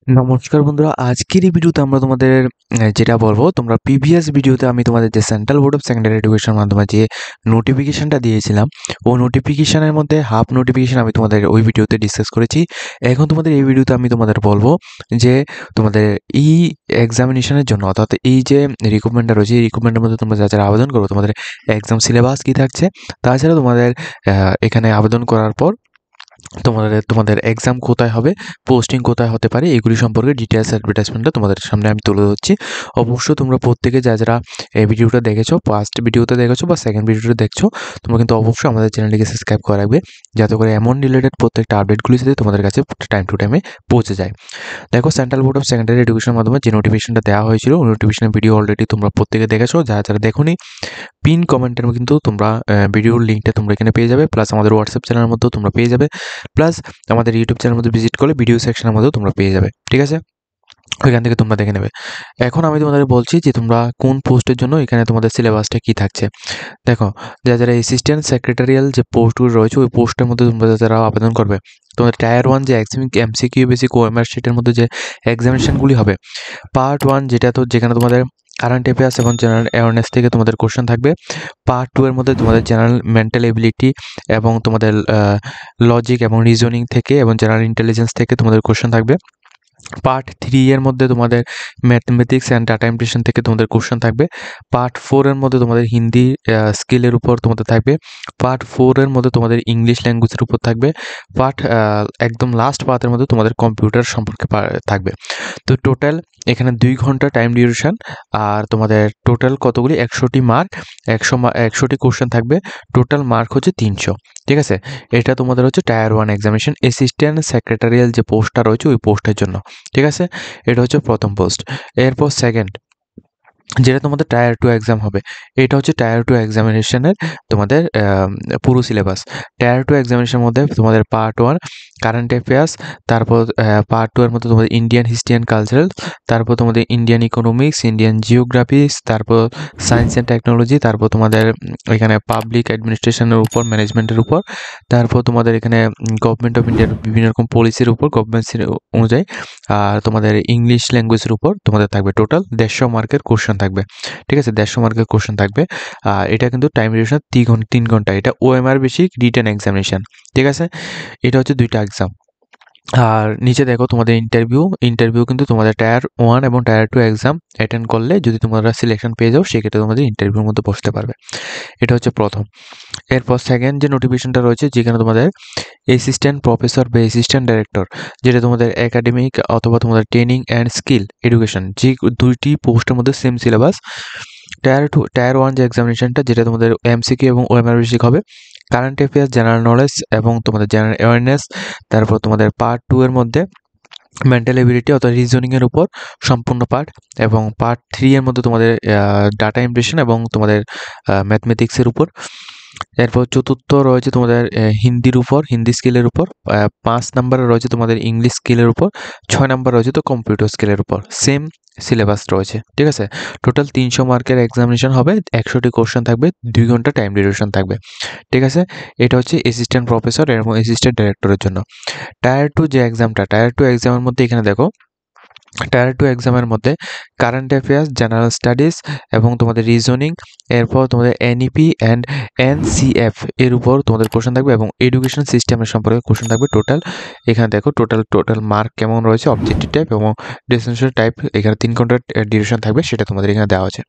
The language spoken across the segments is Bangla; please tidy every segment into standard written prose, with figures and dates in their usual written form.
নমস্কার বন্ধুরা, আজকের এই ভিডিওতে আমরা তোমাদের যেটা বলবো, তোমরা প্রিভিয়াস ভিডিওতে আমি তোমাদের যে সেন্ট্রাল বোর্ড অফ সেকেন্ডারি এডুকেশনের মাধ্যমে যে নোটিফিকেশনটা দিয়েছিলাম, ওই নোটিফিকেশনের মধ্যে হাফ নোটিফিকেশন আমি তোমাদের ওই ভিডিওতে ডিসকাস করেছি। এখন তোমাদের এই ভিডিওতে আমি তোমাদের বলবো যে তোমাদের এই এক্সামিনেশনের জন্য, অর্থাৎ এই যে রিক্রুটমেন্টটা রয়েছে, এই রিক্রুটমেন্টের মধ্যে তোমরা যারা আবেদন করো, তোমাদের এক্সাম সিলেবাস কী থাকছে, তাছাড়া তোমাদের এখানে আবেদন করার পর তোমাদের এক্সাম কোথায় হবে, পোস্টিং কোথায় হতে পারে, এগুলি সম্পর্কে ডিটেলস অ্যাডভার্টাইজমেন্টটা তোমাদের সামনে আমি তুলে ধরছি। অবশ্যই তোমরা প্রত্যেকে যারা এই ভিডিওটা দেখেছো, ফার্স্ট ভিডিওতে দেখেছো বা সেকেন্ড ভিডিওটা দেখছো, তোমরা কিন্তু অবশ্যই আমাদের চ্যানেলটিকে সাবস্ক্রাইব করে রাখবে, যাতে করে এমন রিলেটেড প্রত্যেকটা আপডেটগুলি সাথে তোমাদের কাছে টাইম টু টাইমে পৌঁছে যায়। দেখো, সেন্ট্রাল বোর্ড অফ সেকেন্ডারি এডুকেশনের মাধ্যমে যে নোটিফিকেশনটা দেওয়া হয়েছিল, ওই নোটিফিকেশনের ভিডিও অলরেডি তোমরা প্রত্যেকে দেখেছো। যারা দেখোনি, পিন কমেন্টের কিন্তু তোমরা ভিডিওর লিঙ্কটা তোমরা এখানে পেয়ে যাবে, প্লাস আমাদের হোয়াটসঅ্যাপ চ্যানেলের মধ্যেও তোমরা পেয়ে যাবে, প্লাস আমাদের ইউটিউব চ্যানেলের মধ্যে ভিজিট করলে ভিডিও সেকশনের মধ্যেও তোমরা পেয়ে যাবে। ঠিক আছে, ওইখান থেকে তোমরা দেখে নেবে। এখন আমি তোমাদের বলছি যে তোমরা কোন পোস্টের জন্য এখানে তোমাদের সিলেবাসটা কী থাকছে। দেখো, যারা অ্যাসিস্ট্যান্ট সেক্রেটারিয়াল যে পোস্টগুলো রয়েছে, ওই পোস্টের মধ্যে তোমরা যারা আবেদন করবে, তোমাদের টায়ার 1 যে এমসিকিউ বেসিক ওএমআর শিটের মধ্যে যে এক্সামিনেশনগুলি হবে, পার্ট 1 যেখানে তোমাদের কারেন্ট অ্যাফেয়ার্স এবং জেনারেল অ্যাওয়ারনেস থেকে তোমাদের কোশ্চেন থাকবে। পার্ট 2 এর মধ্যে তোমাদের জেনারেল মেন্টাল এবিলিটি এবং তোমাদের লজিক এবং রিজনিং থেকে এবং জেনারেল ইন্টেলিজেন্স থেকে তোমাদের কোশ্চেন থাকবে। পার্ট 3 এর মধ্যে তোমাদের ম্যাথমেটিক্স অ্যান্ড ডাটা ইমপ্রেশন থেকে তোমাদের কোশ্চেন থাকবে। পার্ট 4 এর মধ্যে তোমাদের হিন্দি স্কিলের উপর তোমাদের থাকবে। পার্ট 4 এর মধ্যে তোমাদের ইংলিশ ল্যাঙ্গুয়েজের উপর থাকবে। একদম লাস্ট পার্টের মধ্যে তোমাদের কম্পিউটার সম্পর্কে থাকবে। তো টোটাল এখানে 2 ঘন্টা টাইম ডিউরেশন, আর তোমাদের টোটাল কতগুলি 100টি মার্ক, 100টি কোশ্চেন থাকবে। টোটাল মার্ক হচ্ছে 300। ঠিক আছে, এটা তোমাদের হচ্ছে টায়ার 1 এক্সামিনেশন অ্যাসিস্ট্যান্ট সেক্রেটারিয়াল যে পোস্টটা রয়েছে, ওই পোস্টের জন্য। ঠিক আছে, এটা হচ্ছে প্রথম পোস্ট। এরপর সেকেন্ড, যেটা তোমাদের টায়ার 2 এক্সাম হবে, এটা হচ্ছে টায়ার 2 এক্সামিনেশনের তোমাদের পুরো সিলেবাস। টায়ার 2 এক্সামিনেশনের মধ্যে তোমাদের পার্ট 1 কারেন্ট অ্যাফেয়ার্স, তারপর পার্ট 2 এর মধ্যে তোমাদের ইন্ডিয়ান হিস্ট্রি অ্যান্ড কালচারাল, তারপর তোমাদের ইন্ডিয়ান ইকোনমিক্স, ইন্ডিয়ান জিওগ্রাফিস, তারপর সায়েন্স অ্যান্ড টেকনোলজি, তারপর তোমাদের এখানে পাবলিক অ্যাডমিনিস্ট্রেশনের উপর, ম্যানেজমেন্টের উপর, তারপর তোমাদের এখানে গভর্নমেন্ট অফ ইন্ডিয়ার বিভিন্ন রকম পলিসির উপর, গভর্নমেন্ট অনুযায়ী, আর তোমাদের ইংলিশ ল্যাঙ্গুয়েজের উপর তোমাদের থাকবে। টোটাল 150 মার্কের কোশ্চেন থাকবে। ঠিক আছে, 150 মার্কের কোশ্চেন থাকবে। আর এটা কিন্তু টাইম ডিউরেশন 3 ঘন্টা। এটা ওএমআর বেসিক রিটেন এক্সামিনেশন। ঠিক আছে, এটা হচ্ছে 2টা এক্সাম। আর নিচে দেখো তোমাদের ইন্টারভিউ কিন্তু তোমাদের টায়ার 1 এবং টায়ার 2 এক্সাম অ্যাটেন্ড করলে যদি তোমরা সিলেকশন পেয়ে যাও, সেক্ষেত্রে তোমাদের ইন্টারভিউর মধ্যে বসতে পারবে। এটা হচ্ছে প্রথম। এরপর সেকেন্ড যে নোটিফিকেশনটা রয়েছে, যেখানে তোমাদের অ্যাসিস্ট্যান্ট প্রফেসর বা অ্যাসিস্ট্যান্ট ডাইরেক্টর, যেটা তোমাদের একাডেমিক অথবা তোমাদের ট্রেনিং অ্যান্ড স্কিল এডুকেশন, যে 2টি পোস্টের মধ্যে সেম সিলেবাস। টায়ার 1 যে এক্সামিনেশনটা, যেটা তোমাদের এমসিকিউ এবং ওএমআর বেসিক হবে। কারেন্ট অ্যাফেয়ার্স, জেনারেল নলেজ এবং তোমাদের জেনারেল অ্যাওয়ারনেস। তারপর তোমাদের পার্ট 2 এর মধ্যে মেন্টাল এবিলিটি অর্থাৎ রিজনিংয়ের উপর সম্পূর্ণ পার্ট, এবং পার্ট 3 এর মধ্যে তোমাদের ডাটা ইমপ্রেশন এবং তোমাদের ম্যাথমেটিক্সের উপর। এরপর চতুর্থ রয়েছে তোমাদের হিন্দির উপর, হিন্দি স্কিলের উপর। 5 নম্বরে রয়েছে তোমাদের ইংলিশ স্কিলের উপর। 6 নম্বর রয়েছে তো কম্পিউটার স্কিলের উপর। সেম সিলেবাস রয়েছে। ঠিক আছে, টোটাল 300 মার্কের এক্সামিনেশন হবে, 100টি কোশ্চেন থাকবে, 2 ঘন্টা টাইম ডিউরেশন থাকবে। ঠিক আছে, এটা হচ্ছে অ্যাসিস্ট্যান্ট প্রফেসর এবং অ্যাসিস্ট্যান্ট ডাইরেক্টরের জন্য। টায়ার 2 যে এক্সামটা, টায়ার 2 এক্সামের মধ্যে এখানে দেখো, টায়ার 2 এক্সামের মধ্যে কারেন্ট অ্যাফেয়ার্স, জেনারেল স্টাডিজ এবং তোমাদের রিজনিং, এরপর তোমাদের এনইপি অ্যান্ড এনসিএফ এর উপর তোমাদের কোশ্চেন থাকবে, এবং এডুকেশন সিস্টেমের সম্পর্কে কোশ্চেন থাকবে। টোটাল এখানে দেখো টোটাল মার্ক কেমন রয়েছে, অবজেক্টিভ টাইপ এবং ডেস্টিনেশন টাইপ, এখানে 3 ঘন্টার ডিউরেশন থাকবে, সেটা তোমাদের এখানে দেওয়া আছে।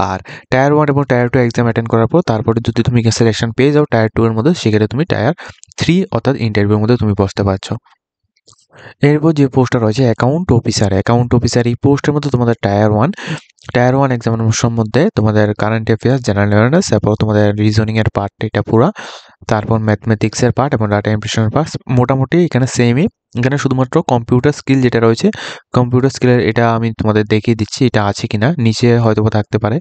আর টায়ার 1 এবং টায়ার 2 এক্সাম অ্যাটেন্ড করার পর তারপরে যদি তুমি সিলেকশন পেয়ে যাও টায়ার 2 এর মধ্যে, সেক্ষেত্রে তুমি টায়ার 3 অর্থাৎ ইন্টারভিউর মধ্যে তুমি বসতে পারছো। এরপর যে পোস্টটা রয়েছে অ্যাকাউন্ট অফিসার, এই পোস্টের মধ্যে তোমাদের টায়ার 1 এক্সামিনেশন মধ্যে তোমাদের কারেন্ট অ্যাফেয়ার্স, জেনারেল অ্যাওয়ারনেস, তারপর তোমাদের রিজনিং এর পার্ট এটা পুরা, তারপর ম্যাথমেটিক্স এর পার্ট এবং ডাটা ইমপ্রেশনের পার্ট মোটামুটি এখানে সেমই। এখানে শুধুমাত্র কম্পিউটার স্কিল যেটা রয়েছে, কম্পিউটার স্কিলের এটা আমি তোমাদের দেখিয়ে দিচ্ছি এটা আছে কিনা, নিচে হয়তো থাকতে পারে।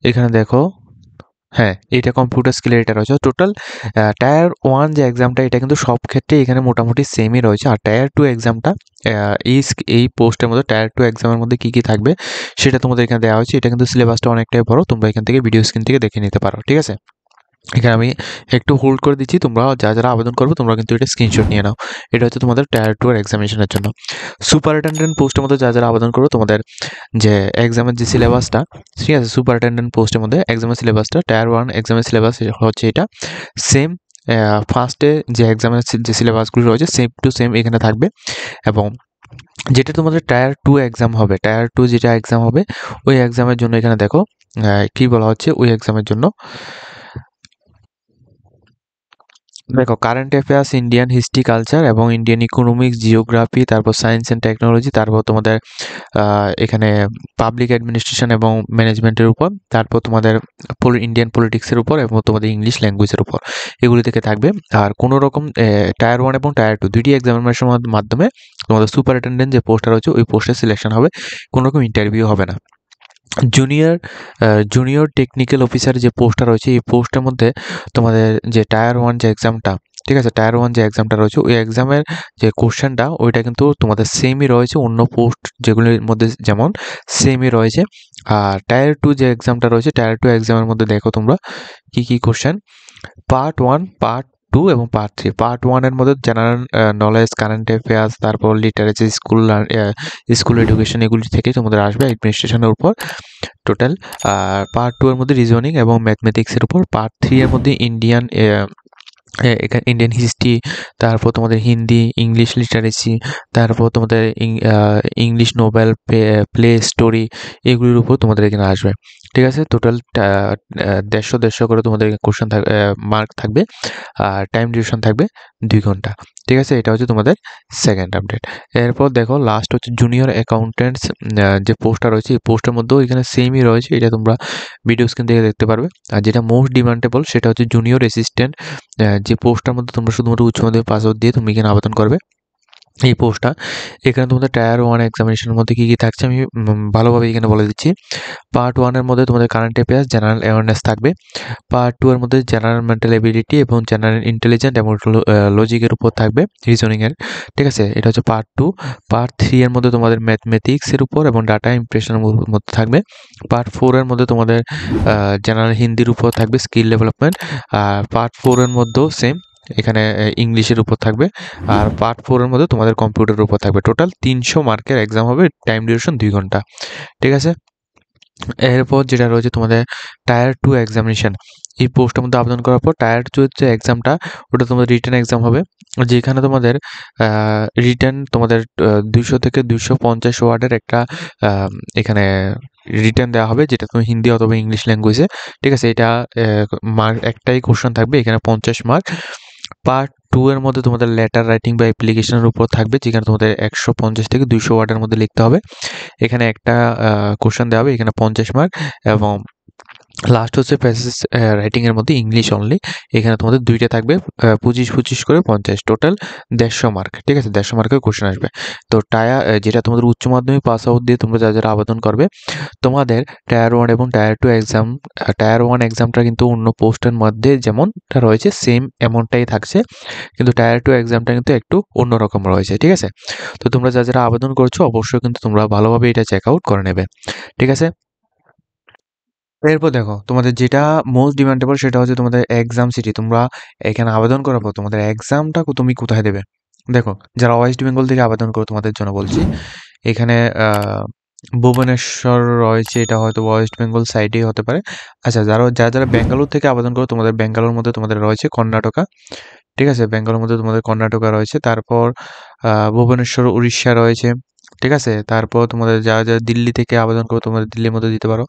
এখানে দেখো, হ্যাঁ, এটা কম্পিউটার স্কিলের এটা রয়েছে। টোটাল টায়ার 1 যে এক্সামটা, এটা কিন্তু সব ক্ষেত্রে এখানে মোটামুটি সেমই রয়েছে। আর টায়ার 2 এক্সামটা, এই পোস্টের মধ্যে টায়ার 2 এক্সামের মধ্যে কী কী থাকবে সেটা তোমাদের এখানে দেওয়া হয়েছে। এটা কিন্তু সিলেবাসটা অনেকটাই বড়, তোমরা এখান থেকে ভিডিও স্ক্রিন থেকে দেখে নিতে পারো। ঠিক আছে, এখানে আমি একটু হোল্ড করে দিচ্ছি, তোমরা যারা আবেদন করবে তোমরা কিন্তু এটা স্ক্রিনশট নিয়ে নাও। এটা হচ্ছে তোমাদের টায়ার 2 এর এক্সামিনেশনের জন্য। সুপারিনটেনডেন্ট পোস্টের মধ্যে যারা আবেদন করবে তোমাদের যে এক্সামের যে সিলেবাসটা, ঠিক আছে, সুপারিনটেনডেন্ট পোস্টের মধ্যে এক্সামের সিলেবাসটা টায়ার 1 এক্সামের সিলেবাস হচ্ছে এটা সেম। ফার্স্টে যে এক্সামের যে সিলেবাসগুলো রয়েছে সেম টু সেম এখানে থাকবে, এবং যেটা তোমাদের টায়ার 2 এক্সাম হবে, টায়ার 2 যেটা এক্সাম হবে ওই এক্সামের জন্য এখানে দেখো কি বলা হচ্ছে ওই এক্সামের জন্য। দেখো current affairs, Indian history culture এবং ইন্ডিয়ান ইকোনমিক্স, জিওগ্রাফি, তারপর সায়েন্স অ্যান্ড টেকনোলজি, তারপর তোমাদের এখানে পাবলিক অ্যাডমিনিস্ট্রেশন এবং ম্যানেজমেন্টের উপর, তারপর তোমাদের ইন্ডিয়ান পলিটিক্সের উপর এবং তোমাদের ইংলিশ ল্যাঙ্গুয়েজের উপর, এগুলি থেকে থাকবে। আর কোনো রকম টায়ার 1 এবং টায়ার 2 দুইটি এক্সামিনেশনের মাধ্যমে তোমাদের সুপারিনটেনডেন্ট যে পোস্টটা রয়েছে ওই পোস্টে সিলেকশন হবে, কোনো রকম ইন্টারভিউ হবে না। জুনিয়র জুনিয়র টেকনিক্যাল অফিসার যে পোস্টটা রয়েছে এই পোস্টের মধ্যে তোমাদের যে টায়ার 1 যে এক্সামটা, ঠিক আছে, টায়ার 1 যে এক্সামটা রয়েছে ওই এক্সামের যে কোশ্চেনটা ওইটা কিন্তু তোমাদের সেমই রয়েছে অন্য পোস্ট যেগুলির মধ্যে যেমন সেমই রয়েছে। আর টায়ার 2 যে এক্সামটা রয়েছে টায়ার 2 এক্সামের মধ্যে দেখো তোমরা কি কোশ্চেন। পার্ট 1, পার্ট 2 এবং পার্ট 3। পার্ট 1 এর মধ্যে জেনারেল নলেজ, কারেন্ট অ্যাফেয়ার্স, তারপর লিটারেচার, স্কুল এডুকেশন, এগুলি থেকে তোমাদের আসবে অ্যাডমিনিস্ট্রেশনের উপর টোটাল। আর পার্ট 2 এর মধ্যে রিজনিং এবং ম্যাথমেটিক্সের উপর। পার্ট 3 এর মধ্যে এখানে ইন্ডিয়ান হিস্ট্রি, তারপর তোমাদের হিন্দি, ইংলিশ লিটারেসি, তারপর তোমাদের ইংলিশ নোবেল, প্লে স্টোরি, এগুলির উপর তোমাদের এখানে আসবে। ঠিক আছে, টোটাল 150 করে তোমাদের কোশ্চেন মার্ক থাকবে, আর টাইম ডিউরেশন থাকবে 2 ঘন্টা। ঠিক আছে, এটা হচ্ছে তোমাদের সেকেন্ড আপডেট। এরপর দেখো লাস্ট হচ্ছে জুনিয়র অ্যাকাউন্টেন্টস যে পোস্টটা রয়েছে এই পোস্টের মধ্যেও এখানে সেমই রয়েছে, এটা তোমরা ভিডিও স্ক্রিন থেকে দেখতে পারবে। আর যেটা মোস্ট ডিমান্ডেবল সেটা হচ্ছে জুনিয়র অ্যাসিস্ট্যান্ট, যে পোস্টটার মধ্যে তোমরা শুধুমাত্র উচ্চ মাধ্যমিক পাস আউট দিয়ে তুমি এখানে আবেদন করবে এই পোস্টটা। এখানে তোমাদের টায়ার 1 এক্সামিনেশনের মধ্যে কী থাকছে আমি ভালোভাবে এখানে বলে দিচ্ছি। পার্ট 1 এর মধ্যে তোমাদের কারেন্ট অ্যাফেয়ার্স, জেনারেল অ্যাওয়ারনেস থাকবে। পার্ট 2 এর মধ্যে জেনারেল মেন্টাল এবিলিটি এবং জেনারেল ইন্টেলিজেন্ট এবং লজিকের উপর থাকবে, রিজনিংয়ের। ঠিক আছে, এটা হচ্ছে পার্ট 2। পার্ট 3 এর মধ্যে তোমাদের ম্যাথমেটিক্সের উপর এবং ডাটা ইমপ্রেশনের মধ্যে থাকবে। পার্ট 4 এর মধ্যে তোমাদের জেনারেল হিন্দির উপর থাকবে, স্কিল ডেভেলপমেন্ট। আর পার্ট 4 এর মধ্যেও সেম, এখানে ইংলিশের উপর থাকবে। আর পার্ট 4 এর মধ্যে তোমাদের কম্পিউটারের উপর থাকবে। টোটাল 300 মার্কের এক্সাম হবে, টাইম ডিউরেশন 2 ঘন্টা। ঠিক আছে, এরপর যেটা রয়েছে তোমাদের টায়ার 2 এক্সামিনেশন, এই পোস্টের মধ্যে আবেদন করার পর টায়ার 2 যে এক্সামটা ওটা তোমাদের রিটেন এক্সাম হবে, যেখানে তোমাদের রিটেন তোমাদের 200 থেকে 250 ওয়ার্ডের একটা এখানে রিটেন দেওয়া হবে, যেটা তুমি হিন্দি অথবা ইংলিশ ল্যাঙ্গুয়েজে। ঠিক আছে, এটা মার্ক একটাই কোশ্চেন থাকবে, এখানে 50 মার্ক। পার্ট 2 এর মধ্যে তোমাদের লেটার রাইটিং বা অ্যাপ্লিকেশনের উপর থাকবে, যেখানে তোমাদের 150 থেকে 200 ওয়ার্ডের মধ্যে লিখতে হবে। এখানে একটা কোশ্চেন দেওয়া হবে, এখানে 50 মার্ক। এবং লাস্ট হচ্ছে প্যাসেজ রাইটিংয়ের মধ্যে ইংলিশ অনলি, এখানে তোমাদের দুইটা থাকবে, 25 করে 50, টোটাল 150 মার্ক। ঠিক আছে, 150 মার্কের কোশ্চেন আসবে। তো যেটা তোমাদের উচ্চ মাধ্যমিক পাস আউট দিয়ে তোমরা যারা আবেদন করবে তোমাদের টায়ার 1 এবং টায়ার 2 এক্সাম, টায়ার 1 এক্সামটা কিন্তু অন্য পোস্টের মধ্যে যেমনটা রয়েছে সেম এমনটাই থাকছে, কিন্তু টায়ার 2 এক্সামটা কিন্তু একটু অন্যরকম রয়েছে। ঠিক আছে, তো তোমরা যারা আবেদন করছো অবশ্যই কিন্তু তোমরা ভালোভাবে এটা চেক আউট করে নেবে। ঠিক আছে, এরপর দেখো তোমাদের যেটা মোস্ট ডিমান্ডেবল সেটা হচ্ছে তোমাদের এক্সাম সিটি। তোমরা এখানে আবেদন করার পর তোমাদের এক্সামটা তুমি কোথায় দেবে। দেখো যারা ওয়েস্ট বেঙ্গল থেকে আবেদন করো তোমাদের জন্য বলছি, এখানে ভুবনেশ্বর রয়েছে, এটা হয়তো ওয়েস্ট বেঙ্গল সাইডেই হতে পারে। আচ্ছা, যারা ব্যাঙ্গালোর থেকে আবেদন করো তোমাদের ব্যাঙ্গালোর মধ্যে তোমাদের রয়েছে কর্ণাটকা। ঠিক আছে, বেঙ্গলের মধ্যে তোমাদের কর্ণাটকা রয়েছে, তারপর ভুবনেশ্বর উড়িষ্যা রয়েছে। ঠিক আছে, তারপর তোমাদের যারা দিল্লি থেকে আবেদন করো তোমাদের দিল্লির মধ্যে দিতে পারো।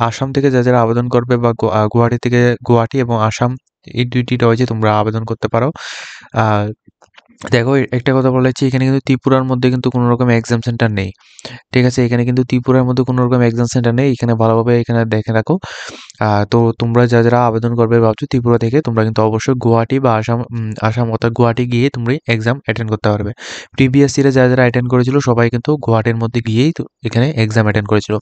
আসাম থেকে যারা আবেদন করবে বা গুয়াহাটি থেকে, গুয়াহাটি এবং আসাম এই দুইটি রয়েছে, তোমরা আবেদন করতে পারো। আর দেখো একটা কথা বলেছি, এখানে কিন্তু ত্রিপুরার মধ্যে কিন্তু কোনো রকম এক্সাম সেন্টার নেই। ঠিক আছে, এখানে কিন্তু ত্রিপুরার মধ্যে কোনো রকম এক্সাম সেন্টার নেই, এখানে ভালোভাবে এখানে দেখে রাখো। তো তোমরা যারা আবেদন করবে ভাবছো ত্রিপুরা থেকে, তোমরা কিন্তু অবশ্যই গুয়াহাটি বা আসাম অর্থাৎ গুয়াহাটি গিয়ে তুমি এক্সাম অ্যাটেন্ড করতে পারবে। প্রিভিয়াস ইয়ারে যারা অ্যাটেন্ড করেছিল সবাই কিন্তু গুয়াহাটির মধ্যে গিয়েই তো এখানে এক্সাম অ্যাটেন্ড করেছিল।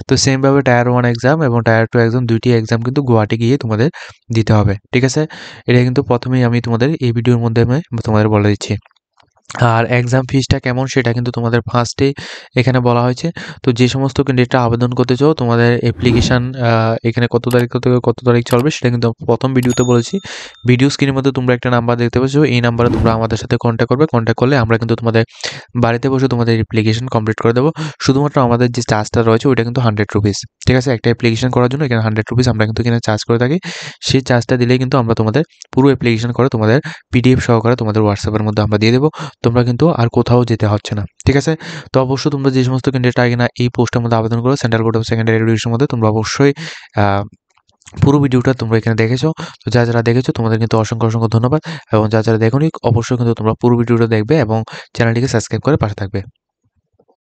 তো সেমভাবে টায়ার 1 এক্সাম এবং টায়ার 2 এক্সাম দুইটি এক্সাম কিন্তু গুয়াহাটি গিয়ে তোমাদের দিতে হবে। ঠিক আছে, এটা কিন্তু প্রথমেই আমি তোমাদের এই ভিডিওর মধ্যে আমি তোমাদের বলে দিচ্ছি। আর এক্সাম ফিসটা কেমন সেটা কিন্তু তোমাদের ফার্স্টেই এখানে বলা হয়েছে। তো যে সমস্ত ক্যান্ডিডেটরা আবেদন করতে চাও তোমাদের অ্যাপ্লিকেশন এখানে কত তারিখ থেকে কত তারিখ চলবে সেটা কিন্তু প্রথম ভিডিওতে বলেছি। ভিডিও স্ক্রিনের মধ্যে তোমরা একটা নাম্বার দেখতে পাচ্ছ, এই নাম্বারে তোমরা আমাদের সাথে কন্ট্যাক্ট করবে। কন্ট্যাক্ট করলে আমরা কিন্তু তোমাদের বাড়িতে বসে তোমাদের অ্যাপ্লিকেশন কমপ্লিট করে দেবো। শুধুমাত্র আমাদের যে চার্জটা রয়েছে ওইটা কিন্তু 100 রুপিস। ঠিক আছে? একটা অ্যাপ্লিকেশন করার জন্য এখানে 100 রুপিস আমরা কিন্তু এখানে চার্জ করে থাকি। সেই চার্জটা দিলেই কিন্তু আমরা তোমাদের পুরো অ্যাপ্লিকেশন করে তোমাদের পিডিএফ সহকারে তোমাদের হোয়াটসঅ্যাপের মধ্যে আমরা দিয়ে দেবো। তোমরা কিন্তু আর কোথাও যেতে হচ্ছে না। ঠিক আছে? তো অবশ্যই তোমরা যে সমস্ত ক্যান্ডিডেট আগে না এই পোস্টের মধ্যে আবেদন করো সেন্ট্রাল বোর্ড অফ সেকেন্ডারি এডুকেশনের মধ্যে তোমরা অবশ্যই আ পুরো ভিডিওটা তোমরা এখানে দেখেছো। তো যারা দেখেছো তোমাদের কিন্তু অসংখ্য ধন্যবাদ এবং যারা দেখোনি অবশ্যই কিন্তু তোমরা পুরো ভিডিওটা দেখবে এবং চ্যানেলটিকে সাবস্ক্রাইব করে পাশে থাকবে।